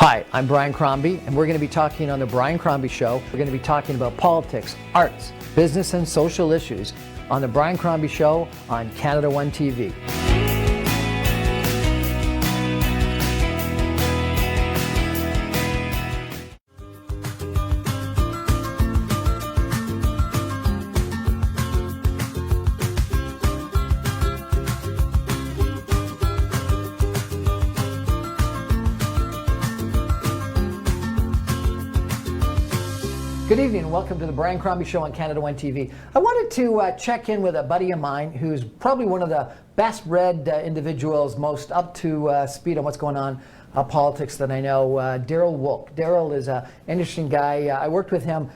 Hi, I'm Brian Crombie, and we're going to be talking on the Brian Crombie Show. We're going to be talking about politics, arts, business, and social issues on the Brian Crombie Show on Canada One TV. Good evening and welcome to the Brian Crombie Show on Canada One TV. I wanted to check in with a buddy of mine who's probably one of the best read individuals, most up to speed on what's going on politics that I know, Daryl Wolk. Daryl is an interesting guy. I worked with him.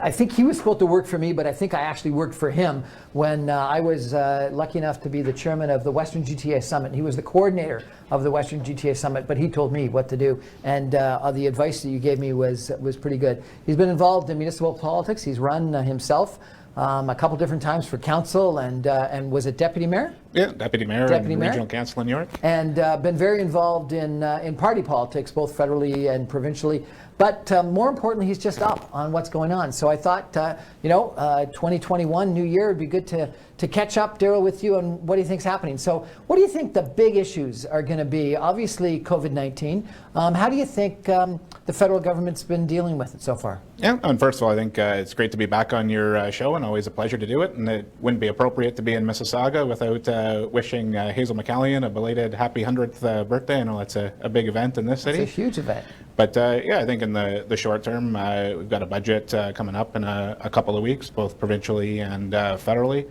I think he was supposed to work for me, but I think I actually worked for him when I was lucky enough to be the chairman of the Western GTA Summit. He was the coordinator of the Western GTA Summit, but he told me what to do, and the advice that you gave me was pretty good. He's been involved in municipal politics. He's run himself a couple different times for council, and was it deputy mayor? Yeah, deputy mayor and regional council in New York. And been very involved in party politics, both federally and provincially. But more importantly, he's just up on what's going on. So I thought, 2021, new year, it'd be good to catch up, Daryl, with you on what do you think's happening. So what do you think the big issues are going to be? Obviously, COVID-19. How do you think the federal government's been dealing with it so far? Yeah, and first of all, I think it's great to be back on your show, and always a pleasure to do it. And it wouldn't be appropriate to be in Mississauga without wishing Hazel McCallion a belated happy 100th birthday. I know that's a big event in this city. It's a huge event. But yeah, I think in the short term, we've got a budget coming up in a couple of weeks, both provincially and federally.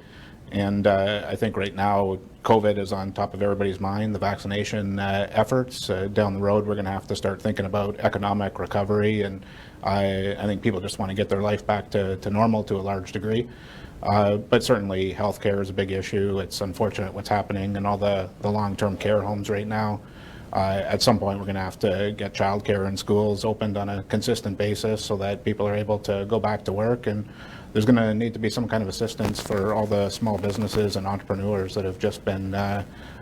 And I think right now, COVID is on top of everybody's mind, the vaccination efforts. Down the road, we're going to have to start thinking about economic recovery. And I think people just want to get their life back to normal to a large degree. But certainly, healthcare is a big issue. It's unfortunate what's happening in all the long-term care homes right now. At some point, we're going to have to get childcare in schools opened on a consistent basis so that people are able to go back to work. And there's going to need to be some kind of assistance for all the small businesses and entrepreneurs that have just been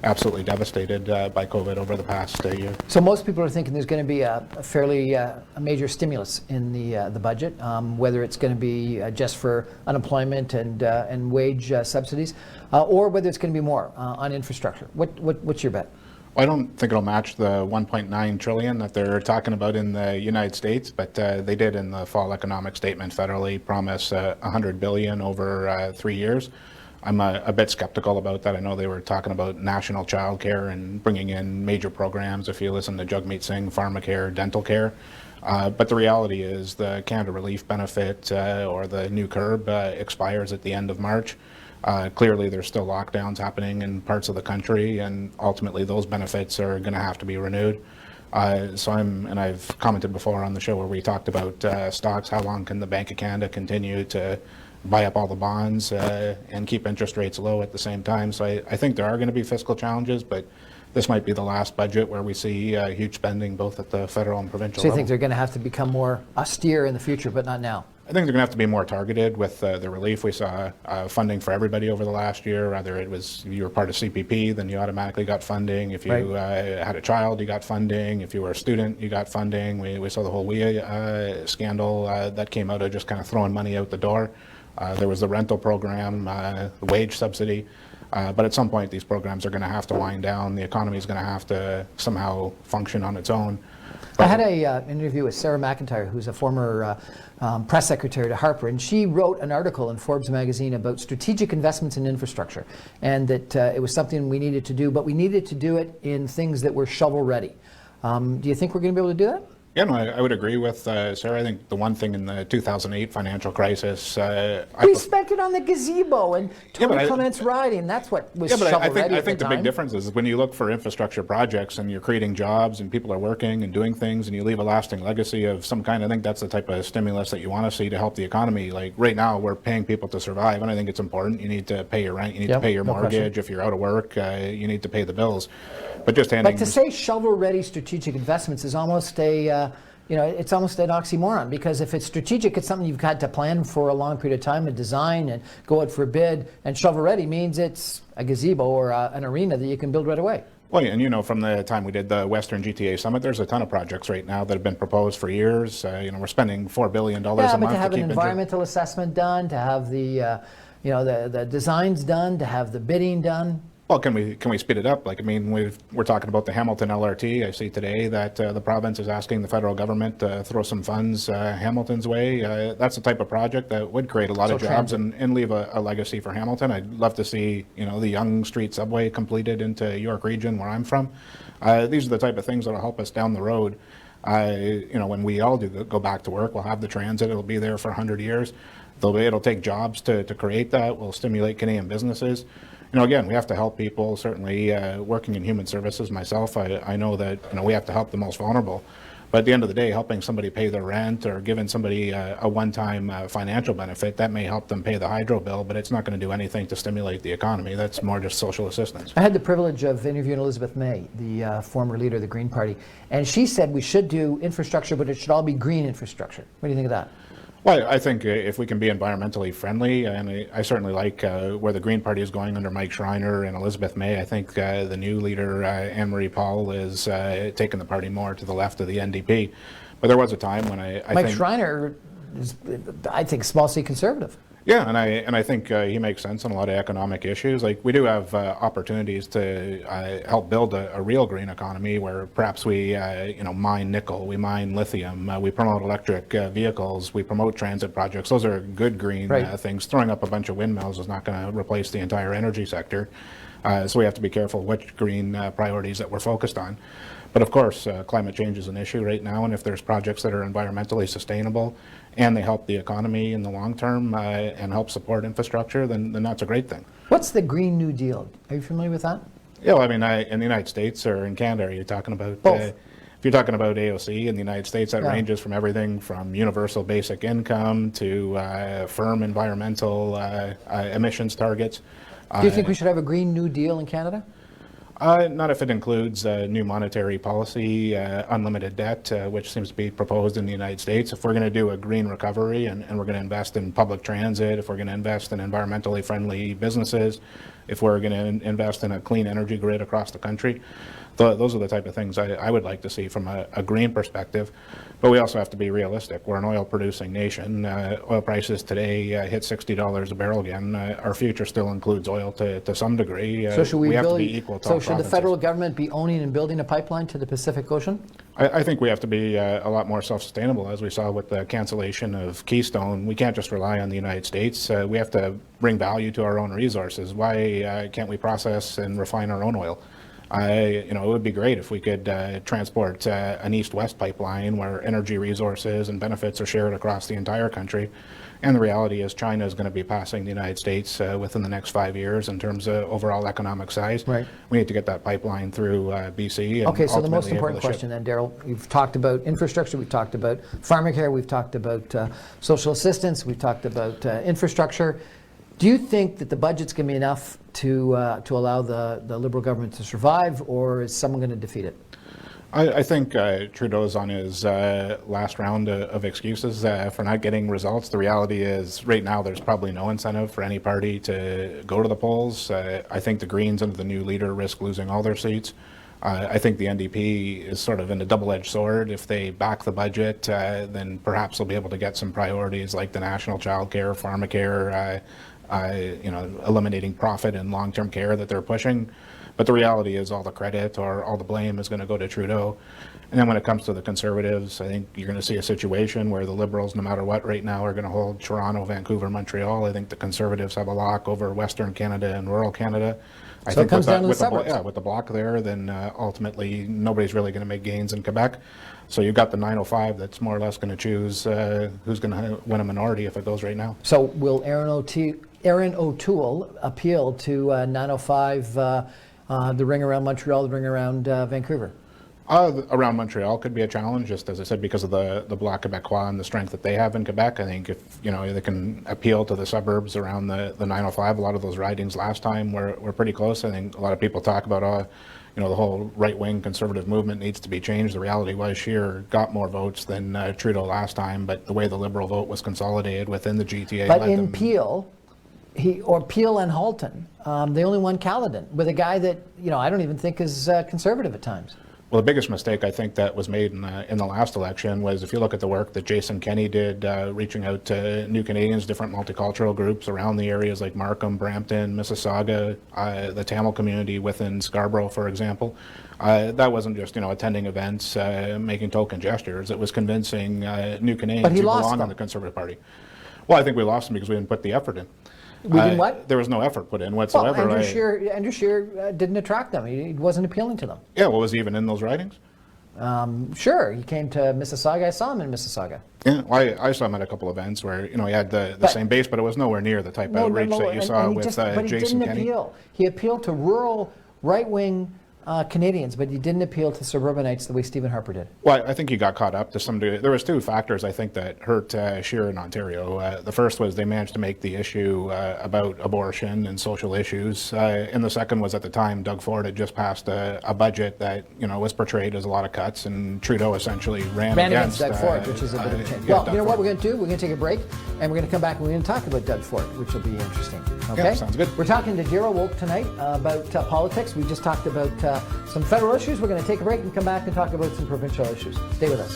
absolutely devastated by COVID over the past year. So most people are thinking there's going to be a fairly a major stimulus in the budget, whether it's going to be just for unemployment and wage subsidies, or whether it's going to be more on infrastructure. What's your bet? I don't think it'll match the 1.9 trillion that they're talking about in the United States, but they did in the fall economic statement federally promise 100 billion over 3 years. I'm a bit skeptical about that. I know they were talking about national child care and bringing in major programs. If you listen to Jagmeet Singh, pharmacare, dental care. But the reality is the Canada Relief Benefit or the new CURB expires at the end of March. Clearly, there's still lockdowns happening in parts of the country, and ultimately those benefits are going to have to be renewed. And I've commented before on the show where we talked about stocks. How long can the Bank of Canada continue to buy up all the bonds and keep interest rates low at the same time? So I think there are going to be fiscal challenges, but this might be the last budget where we see huge spending both at the federal and provincial level. So you think they're going to have to become more austere in the future, but not now? I think they're going to have to be more targeted with the relief. We saw funding for everybody over the last year. Whether it was you were part of CPP, then you automatically got funding. If you had a child, you got funding. If you were a student, you got funding. We saw the whole WIA scandal that came out of just kind of throwing money out the door. There was the rental program, the wage subsidy. But at some point, these programs are going to have to wind down. The economy is going to have to somehow function on its own. I had an interview with Sarah McIntyre, who's a former press secretary to Harper, and she wrote an article in Forbes magazine about strategic investments in infrastructure, and that it was something we needed to do, but we needed to do it in things that were shovel ready. Do you think we're going to be able to do that? Yeah, no, I would agree with Sarah. I think the one thing in the 2008 financial crisis... we spent it on the gazebo and Tony Clement's riding. That's what was shovel ready I think the big difference is when you look for infrastructure projects and you're creating jobs and people are working and doing things and you leave a lasting legacy of some kind, I think that's the type of stimulus that you want to see to help the economy. Like right now, we're paying people to survive, and I think it's important. You need to pay your rent, you need to pay your mortgage. Question. If you're out of work, you need to pay the bills. But just handing... But to say shovel-ready strategic investments is almost it's almost an oxymoron, because if it's strategic, it's something you've had to plan for a long period of time and design and go out for bid, and shovel-ready means it's a gazebo or an arena that you can build right away. Well, and you know, from the time we did the Western GTA Summit, there's a ton of projects right now that have been proposed for years. You know, we're spending $4 billion a Yeah, but month to have to an keep environmental assessment done, to have the, you know, the designs done, to have the bidding done. Well, can we speed it up? Like, I mean, we're talking about the Hamilton LRT. I see today that the province is asking the federal government to throw some funds Hamilton's way. That's the type of project that would create a lot of jobs and leave a legacy for Hamilton. I'd love to see, you know, the Yonge Street subway completed into York Region, where I'm from. These are the type of things that will help us down the road. You know, when we all go back to work, we'll have the transit. It'll be there for 100 years. It'll take jobs to create that. We'll stimulate Canadian businesses. You know, again, we have to help people. Certainly, working in human services myself, I know that, you know, we have to help the most vulnerable. But at the end of the day, helping somebody pay their rent or giving somebody a one-time financial benefit, that may help them pay the hydro bill, but it's not going to do anything to stimulate the economy. That's more just social assistance. I had the privilege of interviewing Elizabeth May, the former leader of the Green Party, and she said we should do infrastructure, but it should all be green infrastructure. What do you think of that? Well, I think if we can be environmentally friendly, and I certainly like where the Green Party is going under Mike Schreiner and Elizabeth May. I think the new leader, Anne-Marie Paul, is taking the party more to the left of the NDP. But there was a time when I Mike think Schreiner is, I think, small c conservative. Yeah, and I think he makes sense on a lot of economic issues. Like, we do have opportunities to help build a real green economy where perhaps we you know, mine nickel, we mine lithium, we promote electric vehicles, we promote transit projects. Those are good green things. Throwing up a bunch of windmills is not going to replace the entire energy sector. So we have to be careful which green priorities that we're focused on. But of course, climate change is an issue right now, and if there's projects that are environmentally sustainable and they help the economy in the long term and help support infrastructure, then that's a great thing. What's the Green New Deal? Are you familiar with that? Yeah, well, I mean, in the United States or in Canada, are you talking about? Both. If you're talking about AOC in the United States, that ranges from everything from universal basic income to firm environmental emissions targets. Do you think we should have a Green New Deal in Canada? Not if it includes new monetary policy, unlimited debt, which seems to be proposed in the United States. If we're going to do a green recovery and we're going to invest in public transit, if we're going to invest in environmentally friendly businesses, if we're going to invest in a clean energy grid across the country, those are the type of things I would like to see from a green perspective. But we also have to be realistic. We're an oil-producing nation. Oil prices today hit $60 a barrel again. Our future still includes oil to some degree. So should we have to be equal to all should the provinces. federal government be owning and building a pipeline to the Pacific Ocean? I think we have to be a lot more self-sustainable, as we saw with the cancellation of Keystone. We can't just rely on the United States. We have to bring value to our own resources. Why can't we process and refine our own oil? You know, it would be great if we could transport an east-west pipeline where energy resources and benefits are shared across the entire country. And the reality is China is going to be passing the United States within the next 5 years in terms of overall economic size. Right. We need to get that pipeline through BC. And okay, so the most important question then, Daryl, we've talked about infrastructure, we've talked about pharmacare, we've talked about social assistance, we've talked about infrastructure. Do you think that the budget's going to be enough to allow the Liberal government to survive, or is someone going to defeat it? I think Trudeau's on his last round of excuses for not getting results. The reality is, right now, there's probably no incentive for any party to go to the polls. I think the Greens under the new leader risk losing all their seats. I think the NDP is sort of in a double-edged sword. If they back the budget, then perhaps they'll be able to get some priorities like the national child care, pharmacare, you know, eliminating profit and long-term care that they're pushing. But the reality is all the credit or all the blame is going to go to Trudeau. And then when it comes to the Conservatives, I think you're going to see a situation where the Liberals, no matter what right now, are going to hold Toronto, Vancouver, Montreal. I think the Conservatives have a lock over Western Canada and rural Canada. I think it comes down to the suburbs. With the block there, then ultimately nobody's really going to make gains in Quebec. So you've got the 905 that's more or less going to choose who's going to win a minority if it goes right now. So will Aaron O'Toole appeal to 905, the ring around Montreal, the ring around Vancouver? Around Montreal could be a challenge, just as I said, because of the Bloc Québécois and the strength that they have in Quebec. I think if they can appeal to the suburbs around the 905, a lot of those ridings last time were pretty close. I think a lot of people talk about the whole right-wing conservative movement needs to be changed. The reality was Scheer got more votes than Trudeau last time, but the way the Liberal vote was consolidated within the GTA. But in Peel, or Peel and Halton. They only won Caledon with a guy that I don't even think is conservative at times. Well, the biggest mistake I think that was made in the last election was, if you look at the work that Jason Kenney did, reaching out to New Canadians, different multicultural groups around the areas like Markham, Brampton, Mississauga, the Tamil community within Scarborough, for example. That wasn't just attending events, making token gestures. It was convincing New Canadians to belong on the Conservative Party. Well, I think we lost them because we didn't put the effort in. We didn't what? There was no effort put in whatsoever. Well, Andrew Scheer didn't attract them. He wasn't appealing to them. Yeah, well, was he even in those ridings? Sure, he came to Mississauga. I saw him in Mississauga. Yeah, well, I saw him at a couple of events where he had the same base, but it was nowhere near the type of outreach that you saw with Jason Kenney. But he didn't appeal. He appealed to rural, right-wing Canadians, but he didn't appeal to suburbanites the way Stephen Harper did. Well, I think he got caught up to some degree. There was two factors, I think, that hurt Scheer in Ontario. The first was they managed to make the issue about abortion and social issues. And the second was, at the time, Doug Ford had just passed a budget that was portrayed as a lot of cuts, and Trudeau essentially ran against Doug Ford, which is a bit of a change. Yeah, well, you know what we're going to do? We're going to take a break, and we're going to come back and we're going to talk about Doug Ford, which will be interesting. Okay? Yeah, sounds good. We're talking to Daryl Wolk tonight about politics. We just talked about some federal issues. We're going to take a break and come back and talk about some provincial issues. Stay with us.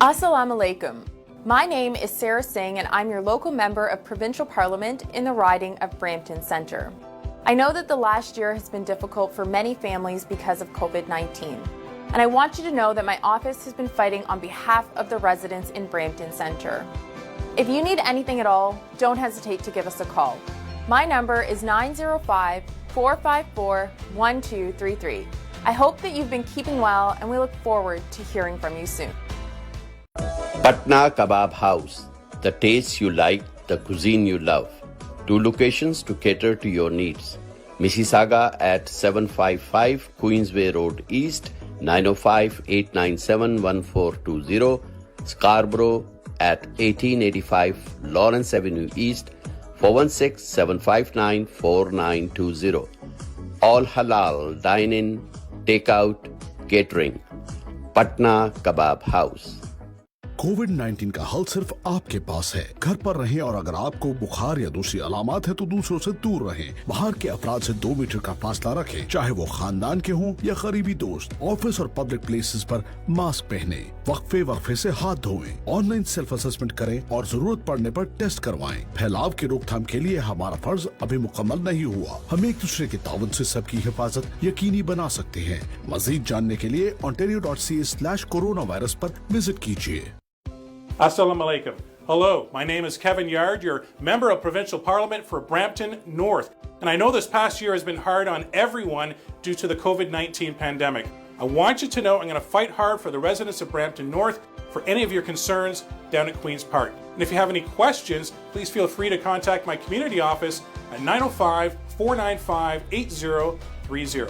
Assalamu alaikum. My name is Sarah Singh, and I'm your local member of Provincial Parliament in the riding of Brampton Centre. I know that the last year has been difficult for many families because of COVID-19. And I want you to know that my office has been fighting on behalf of the residents in Brampton Centre. If you need anything at all, don't hesitate to give us a call. My number is 905-454-1233. I hope that you've been keeping well, and we look forward to hearing from you soon. Patna Kebab House. The taste you like, the cuisine you love. 2 locations to cater to your needs. Mississauga at 755 Queensway Road East, 905-897-1420. Scarborough at 1885 Lawrence Avenue East, 416-759-4920. All halal, dine-in, take-out, catering. Patna Kebab House. कोविड-19 का हल सिर्फ आपके पास है। घर पर रहें और अगर आपको बुखार या दूसरी अलामत है तो दूसरों से दूर रहें। बाहर के अफराद से 2 मीटर का फासला रखें, चाहे वो खानदान के हों या करीबी दोस्त। ऑफिस और पब्लिक प्लेसेस पर मास्क पहने, वक्फे से हाथ धोएं, ऑनलाइन सेल्फ असेसमेंट करें और जरूरत पड़ने पर टेस्ट करवाएं। फैलाव की रोकथाम के लिए हमारा फर्ज अभी मुकम्मल नहीं हुआ। हम एक दूसरे के ताउन से सबकी हिफाजत यकीनी बना सकते हैं। मजीद जानने के लिए ontario.ca/coronavirus पर विजिट कीजिए। Assalamu alaikum. Hello, my name is Kevin Yard, your member of Provincial Parliament for Brampton North. And I know this past year has been hard on everyone due to the COVID-19 pandemic. I want you to know I'm going to fight hard for the residents of Brampton North for any of your concerns down at Queen's Park. And if you have any questions, please feel free to contact my community office at 905-495-8030.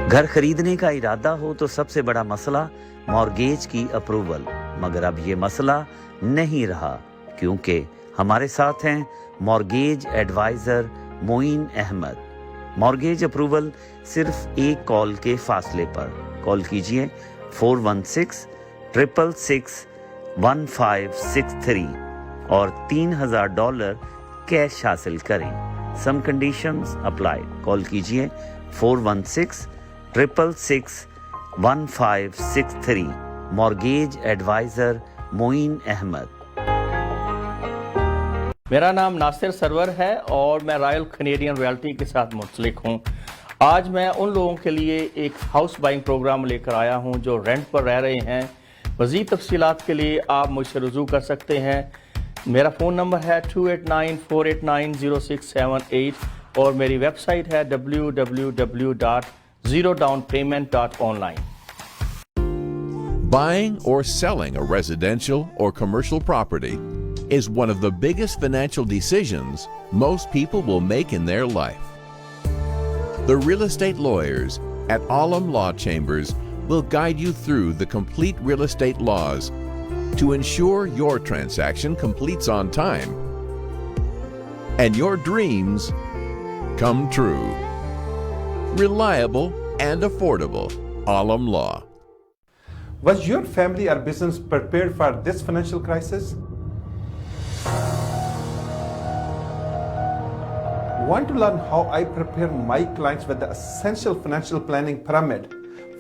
घर खरीदने का इरादा हो तो सबसे बड़ा मसला mortgage की अप्रूवल, मगर अब ये मसला नहीं रहा क्योंकि हमारे साथ हैं mortgage adviser Moin Ahmed. Mortgage approval सिर्फ एक कॉल के फासले पर। कॉल कीजिए 416-666-1563 और $3,000 कैश हासिल करें। Some conditions apply. कॉल कीजिए 416-666-1563। Mortgage adviser Moin Ahmed. मेरा नाम नासिर सरवर है और मैं रॉयल कैनेडियन रॉयल्टी के साथ मुंसलिक हूँ। आज मैं उन लोगों के लिए एक हाउस बाइंग प्रोग्राम लेकर आया हूँ जो रेंट पर रह रहे हैं। मज़ीद तफसीलात के लिए आप मुझसे रुजू कर सकते हैं। मेरा फ़ोन नंबर है 289-489-0678 और मेरी वेबसाइट है www.zerodownpayment.online। Buying or selling a residential or commercial property is one of the biggest financial decisions most people will make in their life. The real estate lawyers at Alam Law Chambers will guide you through the complete real estate laws to ensure your transaction completes on time and your dreams come true. Reliable and affordable. Alam Law. Was your family or business prepared for this financial crisis? Want to learn how I prepare my clients with the essential financial planning pyramid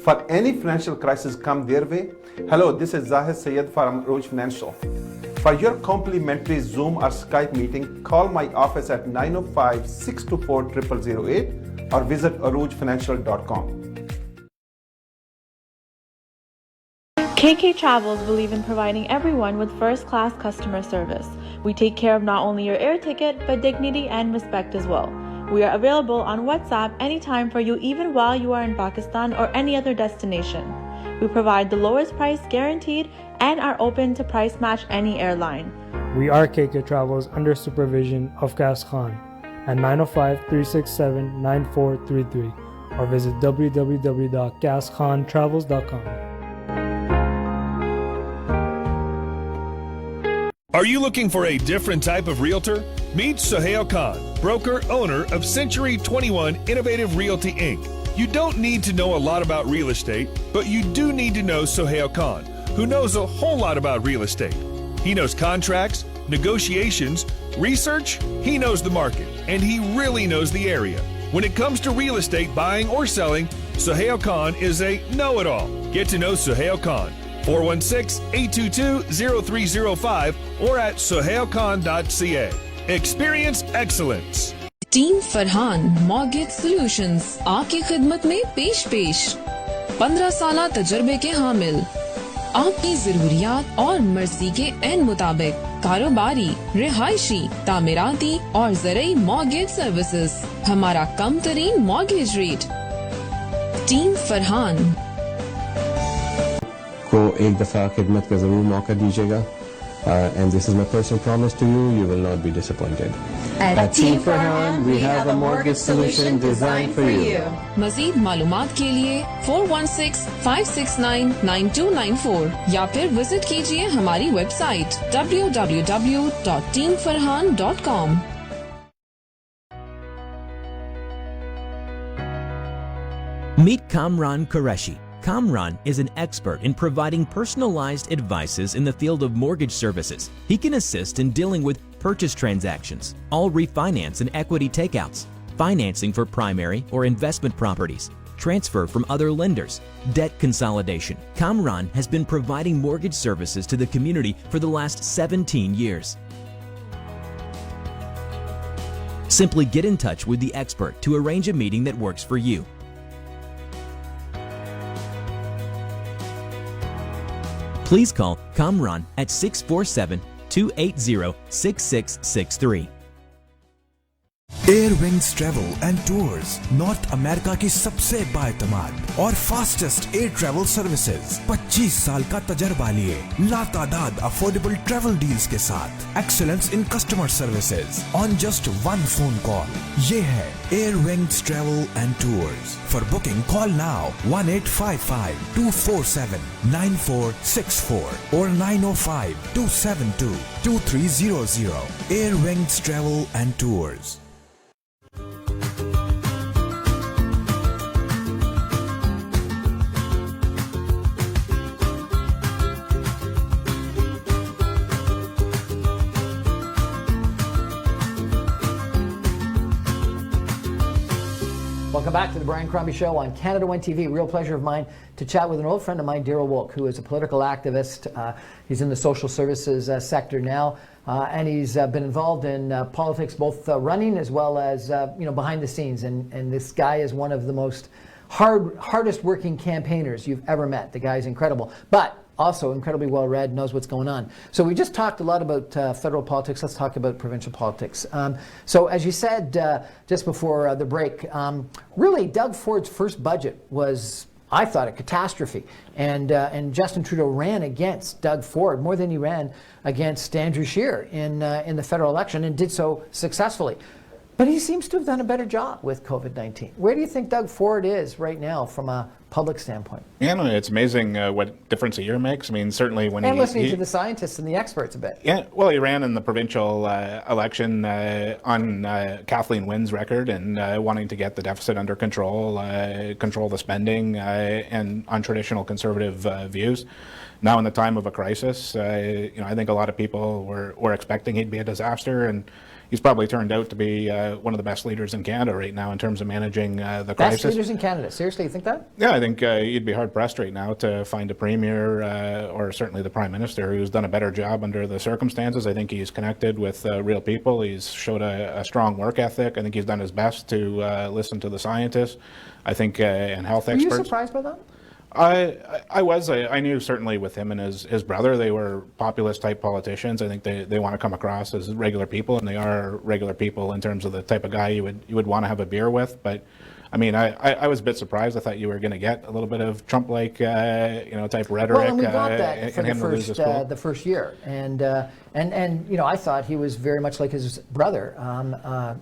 for any financial crisis come their way? Hello, this is Zahid Sayed from Rouge Financial. For your complimentary Zoom or Skype meeting, call my office at 905-624-0008 or visit aroujefinancial.com. KK Travels believe in providing everyone with first-class customer service. We take care of not only your air ticket, but dignity and respect as well. We are available on WhatsApp anytime for you, even while you are in Pakistan or any other destination. We provide the lowest price guaranteed and are open to price match any airline. We are KK Travels under supervision of Kas Khan at 905-367-9433 or visit www.kaskhontravels.com. Are you looking for a different type of realtor? Meet Sohail Khan, broker owner of Century 21 Innovative Realty Inc. You don't need to know a lot about real estate, but you do need to know Sohail Khan, who knows a whole lot about real estate. He knows contracts, negotiations, research, he knows the market, and he really knows the area. When it comes to real estate buying or selling, Sohail Khan is a know-it-all. Get to know Sohail Khan. 416-822-0305 or at sohailkhan.ca. Experience excellence. Team Farhan mortgage solutions आपकी खिदमत में पेश 15 साल तजर्बे के हामिल, आपकी जरूरियात और मर्जी के एन मुताबिक कारोबारी, रिहायशी, तामीराती और ज़रूरी मॉर्गेज सर्विसेज। हमारा कम तरीन मॉर्गेज रेट। टीम फरहान को एक दफा खिदमत का जरूर मौका दीजिएगा। And this is my personal promise to you, you will not be disappointed. At Team Farhan, we have a mortgage solution designed for you. मज़ीद मालूमात के लिए 416-569-9294 या फिर विजिट कीजिए हमारी website www.teamfarhan.com. Meet Kamran Qureshi. Kamran is an expert in providing personalized advices in the field of mortgage services. He can assist in dealing with purchase transactions, all refinance and equity takeouts, financing for primary or investment properties, transfer from other lenders, debt consolidation. Kamran has been providing mortgage services to the community for the last 17 years. Simply get in touch with the expert to arrange a meeting that works for you. Please call Kamran at 647-280-6663. Air wings travel and tours north America की सबसे बाएतमाद और fastest air travel services. 25 साल का तजर्बा लिए लातादाद affordable travel deals के साथ excellence in customer services on just one phone call. ये है air wings travel and tours. For booking call now 1855-247-9464 और 905-272-2300. Air wings travel and tours. Welcome back to the Brian Crombie Show on Canada One TV. Real pleasure of mine to chat with an old friend of mine, Daryl Wolk, who is a political activist. He's in the social services sector now, and he's been involved in politics, both running as well as behind the scenes. And this guy is one of the most hardest working campaigners you've ever met. The guy's incredible, but also incredibly well read, knows what's going on. So we just talked a lot about federal politics. Let's talk about provincial politics. So as you said just before the break, really Doug Ford's first budget was, I thought, a catastrophe. And Justin Trudeau ran against Doug Ford more than he ran against Andrew Scheer in the federal election, and did so successfully. But he seems to have done a better job with COVID-19. Where do you think Doug Ford is right now from a public standpoint? Yeah, no, it's amazing what difference a year makes. I mean, certainly when listening to the scientists and the experts a bit. Yeah, well, he ran in the provincial election on Kathleen Wynne's record and wanting to get the deficit under control, control the spending, and on traditional conservative views. now in the time of a crisis, I think a lot of people were expecting he'd be a disaster, and he's probably turned out to be one of the best leaders in Canada right now in terms of managing the crisis. Best leaders in Canada. Seriously, you think that? Yeah, I think you'd be hard-pressed right now to find a premier or certainly the prime minister who's done a better job under the circumstances. I think he's connected with real people. He's showed a strong work ethic. I think he's done his best to listen to the scientists, I think, and health experts. Were you surprised by that? I was. I knew certainly with him and his brother, they were populist type politicians. I think they want to come across as regular people, and they are regular people in terms of the type of guy you would want to have a beer with. But I mean, I was a bit surprised. I thought you were going to get a little bit of Trump-like, type rhetoric. Well, and we got that for the first year, and I thought he was very much like his brother,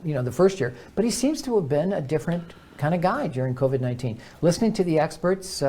the first year. But he seems to have been a different kind of guy during COVID-19. Listening to the experts,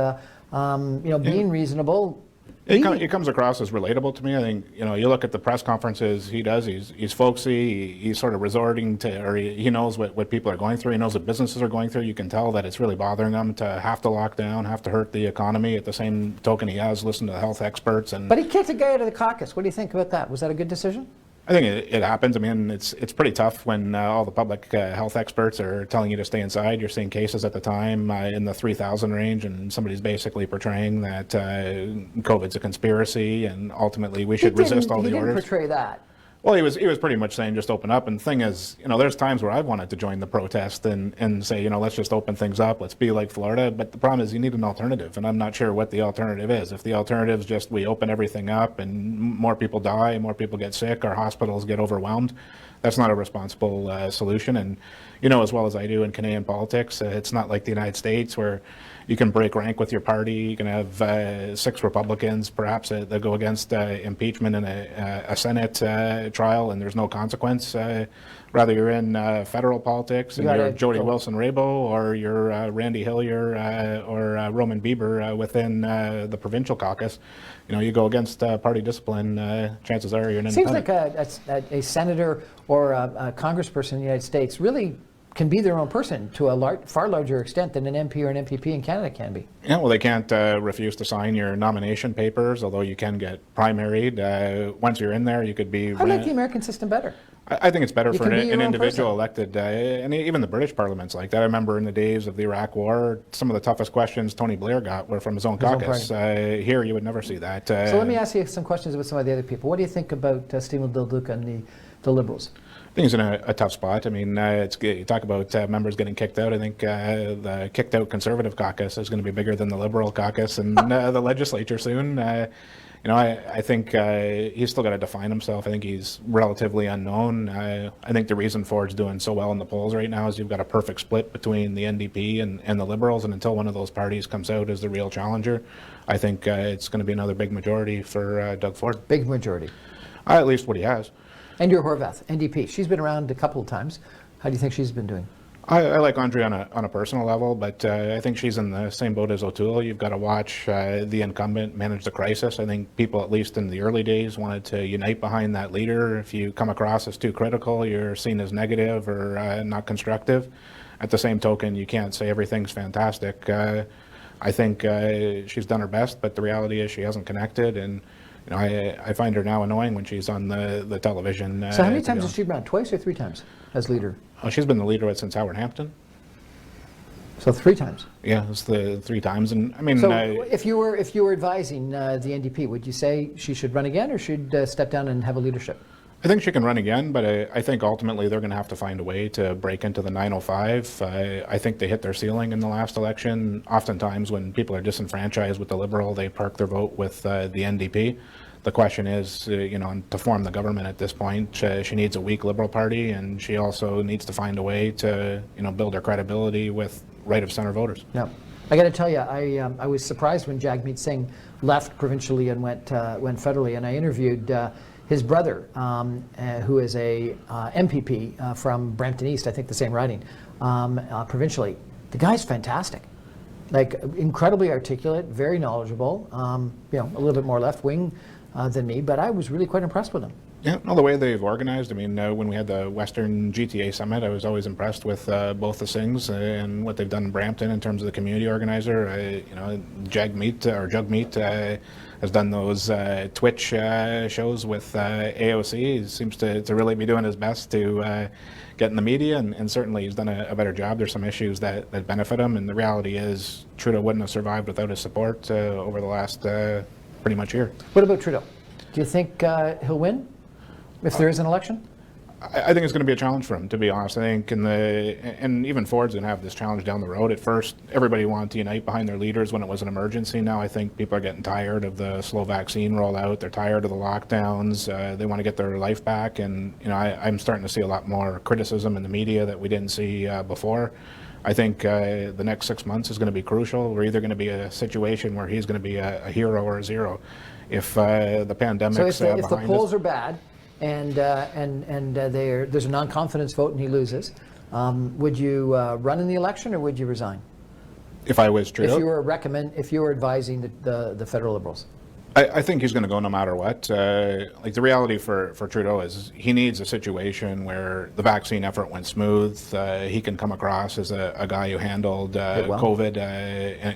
being reasonable. He comes across as relatable to me. I think, you look at the press conferences he does, he's folksy, he's sort of resorting to, or he knows what people are going through, he knows what businesses are going through. You can tell that it's really bothering him to have to lock down, have to hurt the economy. At the same token, he has listened to the health experts. But he kicked a guy out of the caucus. What do you think about that? Was that a good decision? I think it happens. I mean, it's pretty tough when all the public health experts are telling you to stay inside. You're seeing cases at the time in the 3,000 range, and somebody's basically portraying that COVID's a conspiracy, and ultimately we should resist all the orders. He didn't portray that. Well, he was pretty much saying just open up. And the thing is, there's times where I've wanted to join the protest and say, let's just open things up. Let's be like Florida. But the problem is you need an alternative, and I'm not sure what the alternative is. If the alternative is just we open everything up and more people die, more people get sick, our hospitals get overwhelmed, that's not a responsible solution. And as well as I do in Canadian politics, it's not like the United States where you can break rank with your party. You can have 6 Republicans, perhaps, that go against impeachment in a Senate trial, and there's no consequence. Rather, you're in federal politics, and you're Jody Wilson-Raybould, or you're Randy Hillier, or Roman Bieber within the provincial caucus. You go against party discipline, chances are you're an independent. Seems like a senator or a congressperson in the United States really can be their own person to a far larger extent than an MP or an MPP in Canada can be. Yeah, well, they can't refuse to sign your nomination papers, although you can get primaried. Once you're in there, you could be... I like the American system better. I think it's better for an individual elected, and even the British Parliament's like that. I remember in the days of the Iraq War, some of the toughest questions Tony Blair got were from his own caucus. Here, you would never see that. So let me ask you some questions about some of the other people. What do you think about Stephen Del Duca and the Liberals? I think he's in a tough spot. I mean, you talk about members getting kicked out. I think the kicked out Conservative caucus is going to be bigger than the Liberal caucus in the legislature soon. I think he's still got to define himself. I think he's relatively unknown. I think the reason Ford's doing so well in the polls right now is you've got a perfect split between the NDP and the Liberals, and until one of those parties comes out as the real challenger, I think it's going to be another big majority for Doug Ford. Big majority? At least what he has. Andrea Horwath, NDP. She's been around a couple of times. How do you think she's been doing? I like Andrea on a personal level, but I think she's in the same boat as O'Toole. You've got to watch the incumbent manage the crisis. I think people, at least in the early days, wanted to unite behind that leader. If you come across as too critical, you're seen as negative or not constructive. At the same token, you can't say everything's fantastic. I think she's done her best, but the reality is she hasn't connected, and I find her now annoying when she's on the television. So how many times has she been on? Twice or 3 times as leader? Oh, she's been the leader since Howard Hampton. So 3 times? Yeah, it's the 3 times. And I mean, so if you were advising the NDP, would you say she should run again or should step down and have a leadership? I think she can run again, but I think ultimately they're going to have to find a way to break into the 905. I think they hit their ceiling in the last election. Oftentimes when people are disenfranchised with the Liberal, they park their vote with the NDP. The question is, to form the government at this point, she needs a weak Liberal Party, and she also needs to find a way to, build her credibility with right-of-center voters. Yeah. I got to tell you, I was surprised when Jagmeet Singh left provincially and went federally, and I interviewed his brother, who is a MPP from Brampton East, I think the same riding, provincially. The guy's fantastic. Like, incredibly articulate, very knowledgeable, a little bit more left-wing than me, but I was really quite impressed with him. Yeah, well, the way they've organized, I mean, when we had the Western GTA Summit, I was always impressed with both the Singhs and what they've done in Brampton in terms of the community organizer. Jagmeet, has done those Twitch shows with AOC. He seems to really be doing his best to get in the media, and certainly he's done a better job. There's some issues that benefit him, and the reality is Trudeau wouldn't have survived without his support over the last pretty much year. What about Trudeau? Do you think he'll win if there is an election? I think it's going to be a challenge for him, to be honest. I think and even Ford's going to have this challenge down the road. At first, everybody wanted to unite behind their leaders when it was an emergency. Now I think people are getting tired of the slow vaccine rollout. They're tired of the lockdowns. They want to get their life back. And I'm starting to see a lot more criticism in the media that we didn't see before. I think the next 6 months is going to be crucial. We're either going to be a situation where he's going to be a hero or a zero. If the pandemic's so if the behind polls us, are bad, and there's a non-confidence vote and he loses, would you run in the election or would you resign? if I was Trudeau, if you were advising the federal Liberals? I think he's going to go no matter what. Like the reality for Trudeau is he needs a situation where the vaccine effort went smooth. He can come across as a guy who handled COVID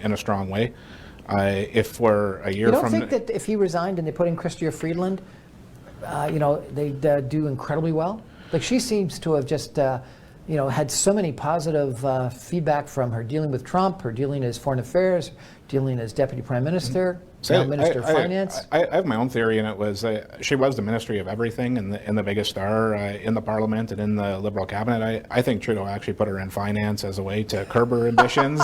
in a strong way. If we're a year from... You don't think that if he resigned and they put in Chrystia Freeland, they'd do incredibly well? Like she seems to have just, had so many positive feedback from her dealing with Trump, her dealing as foreign affairs, dealing as deputy prime minister, now minister of finance. I have my own theory, and it was she was the Ministry of Everything and the biggest star in the Parliament and in the Liberal cabinet. I think Trudeau actually put her in finance as a way to curb her ambitions.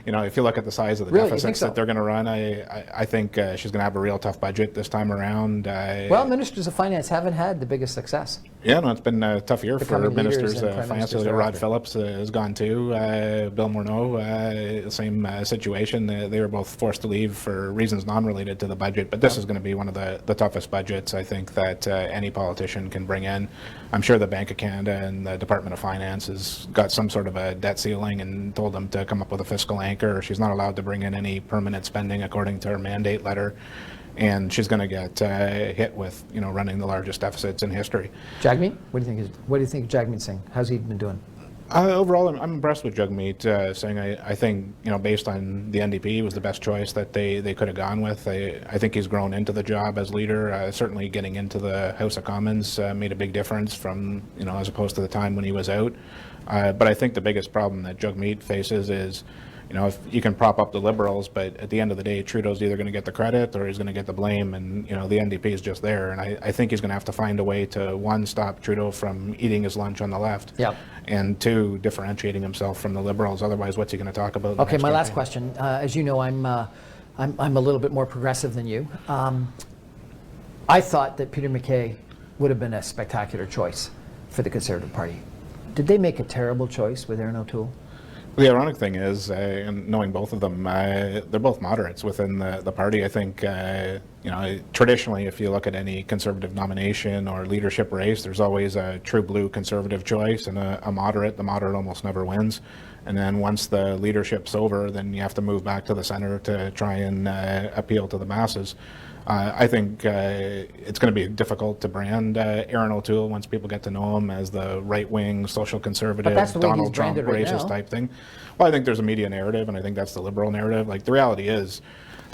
If you look at the size of the deficits that they're going to run, I think she's going to have a real tough budget this time around. Well, ministers of finance haven't had the biggest success. Yeah, no, it's been a tough year for ministers of finance. Rod thereafter. Phillips has gone too. Bill Morneau, same situation. They were both forced to leave for reasons non-related to the budget. But this is going to be one of the toughest budgets I think that any politician can bring in. I'm sure the Bank of Canada and the Department of Finance has got some sort of a debt ceiling and told them to come up with a fiscal anchor. She's not allowed to bring in any permanent spending according to her mandate letter. And she's going to get hit with, running the largest deficits in history. Jagmeet, what do you think of Jagmeet Singh? How's he been doing? Overall, I'm impressed with Jagmeet Singh. I think, based on the NDP, he was the best choice that they could have gone with. I think he's grown into the job as leader. Certainly getting into the House of Commons made a big difference from, as opposed to the time when he was out. But I think the biggest problem that Jagmeet faces is, if you can prop up the Liberals, but at the end of the day, Trudeau's either going to get the credit or he's going to get the blame, and the NDP is just there. And I think he's going to have to find a way to, one, stop Trudeau from eating his lunch on the left, and two, differentiating himself from the Liberals. Otherwise, what's he going to talk about? Okay, my last question. As you know, I'm a little bit more progressive than you. I thought that Peter MacKay would have been a spectacular choice for the Conservative Party. Did they make a terrible choice with Erin O'Toole? The ironic thing is, and knowing both of them, they're both moderates within the party. I think, traditionally, if you look at any Conservative nomination or leadership race, there's always a true blue Conservative choice and a moderate. The moderate almost never wins. And then once the leadership's over, then you have to move back to the center to try and appeal to the masses. I think it's going to be difficult to brand Erin O'Toole once people get to know him as the right-wing social conservative, Donald Trump racist type thing. Well, I think there's a media narrative, and I think that's the Liberal narrative. Like, the reality is,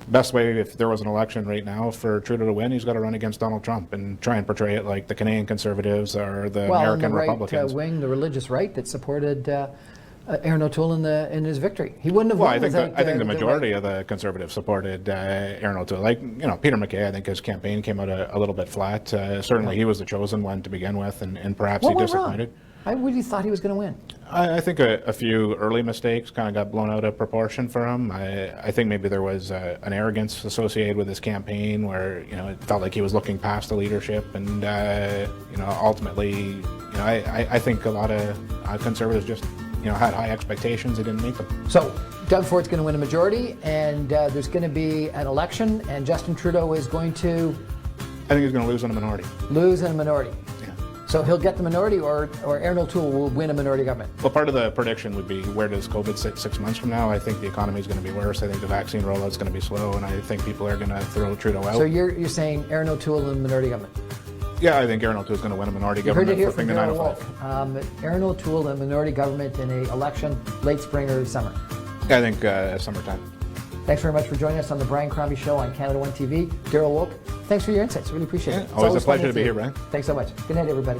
best way, if there was an election right now for Trudeau to win, he's got to run against Donald Trump and try and portray it like the Canadian Conservatives or the American Republicans. The right wing, the religious right that supported Erin O'Toole in his victory. He wouldn't have won. I think the majority of the Conservatives supported Erin O'Toole. Peter MacKay, I think his campaign came out a little bit flat. Certainly he was the chosen one to begin with, and perhaps he disappointed. I really thought he was going to win. I think a few early mistakes kind of got blown out of proportion for him. I think maybe there was an arrogance associated with his campaign where, it felt like he was looking past the leadership, and, ultimately, I think a lot of Conservatives just had high expectations. They didn't meet them. So Doug Ford's going to win a majority, and there's going to be an election, and Justin Trudeau is going to... I think he's going to lose in a minority. Lose in a minority. Yeah. So he'll get the minority, or Erin O'Toole will win a minority government? Well, part of the prediction would be, where does COVID sit 6 months from now? I think the economy is going to be worse. I think the vaccine rollout is going to be slow, and I think people are going to throw Trudeau out. So you're saying Erin O'Toole in a minority government? Yeah, I think Erin O'Toole is going to win a minority government. You heard it here from Daryl Wolk. Erin O'Toole in a minority government in an election, late spring or summer? Yeah, I think summertime. Thanks very much for joining us on the Brian Crombie Show on Canada One TV. Daryl Wolk, thanks for your insights. Really appreciate it. Always a pleasure to be here, Brian. Thanks so much. Good night, everybody.